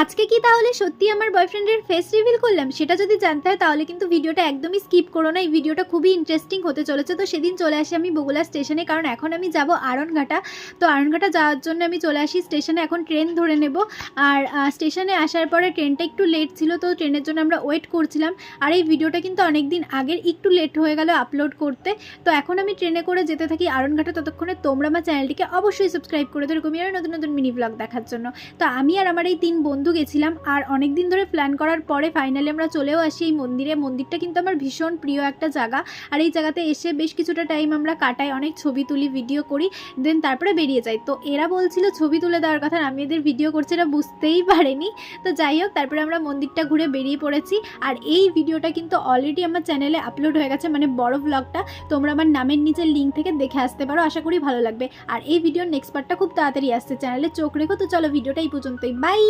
আজকে কি তাহলে সত্যি আমার বয়ফ্রেন্ডের ফেস রিভিল করলাম? সেটা যদি জানতে হয় তাহলে কিন্তু ভিডিওটা একদমই স্কিপ করো না। এই ভিডিওটা খুবই ইন্টারেস্টিং হতে চলেছে। তো সেদিন চলে আসি আমি বগুড়া স্টেশনে, কারণ এখন আমি যাব আড়নঘাটা। তো আড়নঘাটা যাওয়ার জন্য আমি চলে আসি স্টেশনে, এখন ট্রেন ধরে নেব। আর স্টেশনে আসার পরে ট্রেনটা একটু লেট ছিল, তো ট্রেনের জন্য আমরা ওয়েট করছিলাম। আর এই ভিডিওটা কিন্তু অনেক দিন আগের, একটু লেট হয়ে গেল আপলোড করতে। তো এখন আমি ট্রেনে করে যেতে থাকি আড়নঘাটা। ততক্ষণে তোমরা আমার চ্যানেলটিকে অবশ্যই সাবস্ক্রাইব করে দেবে এরকমই আরও নতুন নতুন মিনি ব্লগ দেখার জন্য। তো আমি আর আমার এই 3 বন্ধু গেছিলাম, আর অনেক দিন ধরে প্ল্যান করার পরে ফাইনালি আমরা চলেও আসি এই মন্দিরে। মন্দিরটা কিন্তু আমার ভীষণ প্রিয় একটা জায়গা, আর এই জায়গাতে এসে বেশ কিছুটা টাইম আমরা কাটাই, অনেক ছবি তুলি, ভিডিও করি, দেন তারপরে বেরিয়ে যাই। তো এরা বলছিল ছবি তুলে দেওয়ার কথা, আমি এদের ভিডিও করছি, এরা বুঝতেই পারেনি। তো যাই হোক, তারপরে আমরা মন্দিরটা ঘুরে বেরিয়ে পড়েছি। আর এই ভিডিওটা কিন্তু অলরেডি আমার চ্যানেলে আপলোড হয়ে গেছে, মানে বড় ব্লগটা। তোমরা আমার নামের নিচের লিঙ্ক থেকে দেখে আসতে পারো, আশা করি ভালো লাগবে। আর এই ভিডিওর নেক্সট পার্টটা খুব তাড়াতাড়ি আসছে, চ্যানেলে চোখ রেখো। তো চলো, ভিডিওটা এই পর্যন্তই, বাই।